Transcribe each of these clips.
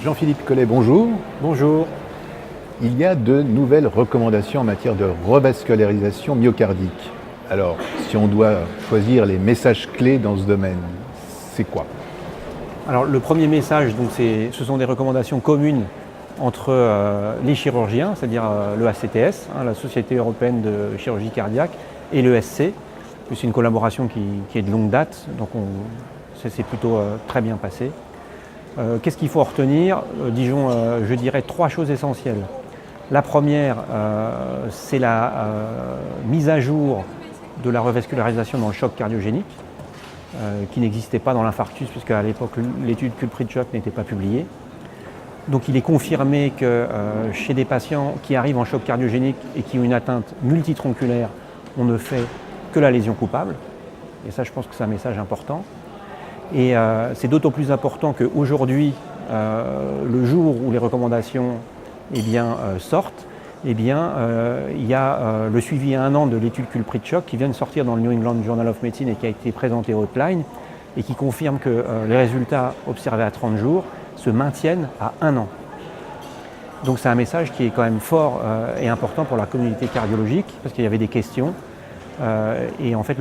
Jean-Philippe Collet, bonjour. Bonjour. Il y a de nouvelles recommandations en matière de revascularisation myocardique. Alors, si on doit choisir les messages clés dans ce domaine, c'est quoi? Alors le premier message, donc, ce sont des recommandations communes entre les chirurgiens, c'est-à-dire le ACTS, la Société européenne de chirurgie cardiaque, et l'ESC. C'est une collaboration qui est de longue date, donc ça s'est plutôt très bien passé. Qu'est-ce qu'il faut retenir? Disons, je dirais 3 choses essentielles. La première, c'est la mise à jour de la revascularisation dans le choc cardiogénique, qui n'existait pas dans l'infarctus, puisque à l'époque l'étude Culprit-Choc n'était pas publiée. Donc il est confirmé que chez des patients qui arrivent en choc cardiogénique et qui ont une atteinte multitronculaire, on ne fait que la lésion coupable. Et ça, je pense que c'est un message important. Et c'est d'autant plus important qu'aujourd'hui, le jour où les recommandations sortent, il y a le suivi à 1 an de l'étude Culprit-Choc qui vient de sortir dans le New England Journal of Medicine et qui a été présenté au Outline et qui confirme que les résultats observés à 30 jours se maintiennent à 1 an. Donc c'est un message qui est quand même fort et important pour la communauté cardiologique parce qu'il y avait des questions. Et en fait,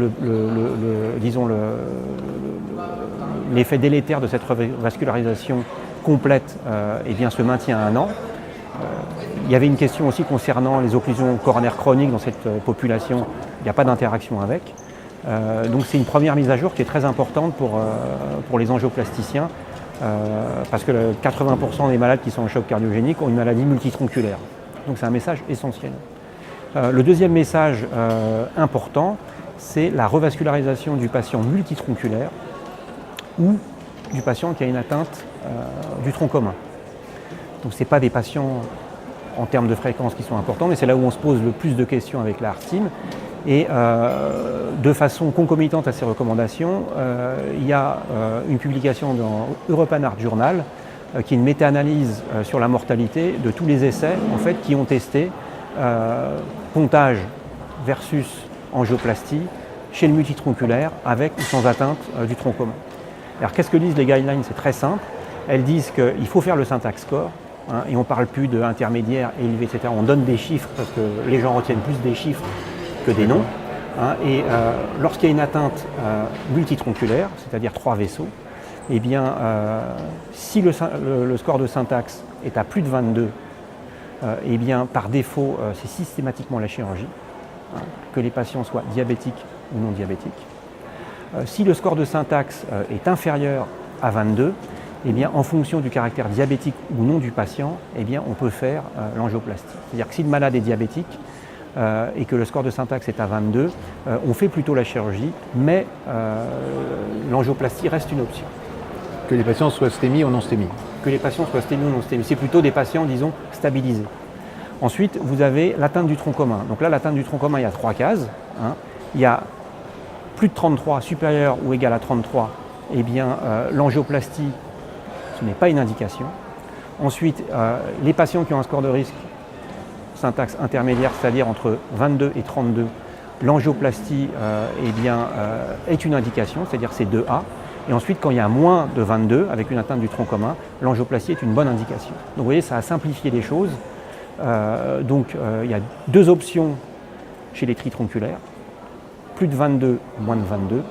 l'effet délétère de cette revascularisation complète se maintient à 1 an. Il y avait une question aussi concernant les occlusions coronaires chroniques dans cette population. Il n'y a pas d'interaction avec. Donc c'est une première mise à jour qui est très importante pour les angioplasticiens parce que 80% des malades qui sont en choc cardiogénique ont une maladie multitronculaire. Donc c'est un message essentiel. Le deuxième message important, c'est la revascularisation du patient multitronculaire ou du patient qui a une atteinte du tronc commun. Donc ce n'est pas des patients en termes de fréquence qui sont importants, mais c'est là où on se pose le plus de questions avec la heart-team. Et de façon concomitante à ces recommandations, il y a une publication dans European Heart Journal qui est une méta-analyse sur la mortalité de tous les essais qui ont testé pontage versus angioplastie chez le multitronculaire avec ou sans atteinte du tronc commun. Alors qu'est-ce que disent les guidelines? C'est très simple. Elles disent qu'il faut faire le syntax score, et on ne parle plus d'intermédiaire, élevé, etc. On donne des chiffres parce que les gens retiennent plus des chiffres que des noms. Et lorsqu'il y a une atteinte multitronculaire, c'est-à-dire 3 vaisseaux, si le score de syntaxe est à plus de 22, par défaut, c'est systématiquement la chirurgie, que les patients soient diabétiques ou non diabétiques. Si le score de syntaxe est inférieur à 22, en fonction du caractère diabétique ou non du patient, on peut faire l'angioplastie. C'est-à-dire que si le malade est diabétique et que le score de syntaxe est à 22, on fait plutôt la chirurgie, mais l'angioplastie reste une option. Que les patients soient STEMI ou non STEMI? Que les patients soient STEMI ou non STEMI. C'est plutôt des patients, disons, stabilisés. Ensuite, vous avez l'atteinte du tronc commun. Donc là, l'atteinte du tronc commun, il y a 3 cases. Il y a plus de 33, supérieur ou égal à 33, l'angioplastie, ce n'est pas une indication. Ensuite, les patients qui ont un score de risque syntaxe intermédiaire, c'est-à-dire entre 22 et 32, l'angioplastie est une indication, c'est-à-dire c'est 2A. Et ensuite, quand il y a moins de 22, avec une atteinte du tronc commun, l'angioplastie est une bonne indication. Donc vous voyez, ça a simplifié les choses. Il y a 2 options chez les tritronculaires, plus de 22, moins de 22, et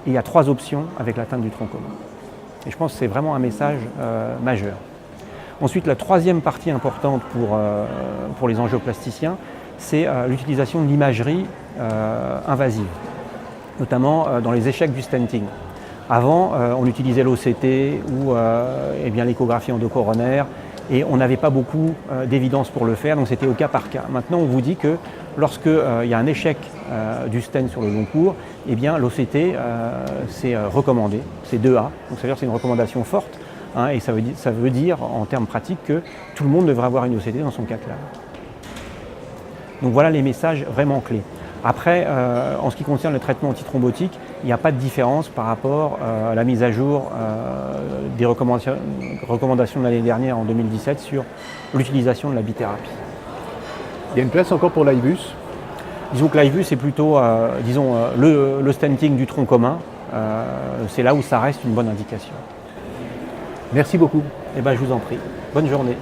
il y a 3 options avec l'atteinte du tronc commun. Et je pense que c'est vraiment un message majeur. Ensuite, la troisième partie importante pour les angioplasticiens, c'est l'utilisation de l'imagerie invasive, notamment dans les échecs du stenting. Avant, on utilisait l'OCT ou l'échographie endocoronaire et on n'avait pas beaucoup d'évidence pour le faire, donc c'était au cas par cas. Maintenant, on vous dit que lorsqu'il y a un échec du stent sur le long cours, l'OCT c'est recommandé, c'est 2A, donc ça veut dire que c'est une recommandation forte, et ça veut dire en termes pratiques que tout le monde devrait avoir une OCT dans son cath lab. Donc voilà les messages vraiment clés. Après, en ce qui concerne le traitement antithrombotique, il n'y a pas de différence par rapport à la mise à jour des recommandations de l'année dernière, en 2017, sur l'utilisation de la bithérapie. Il y a une place encore pour l'IVUS? Disons que l'IVUS, c'est plutôt le stenting du tronc commun. C'est là où ça reste une bonne indication. Merci beaucoup. Je vous en prie. Bonne journée.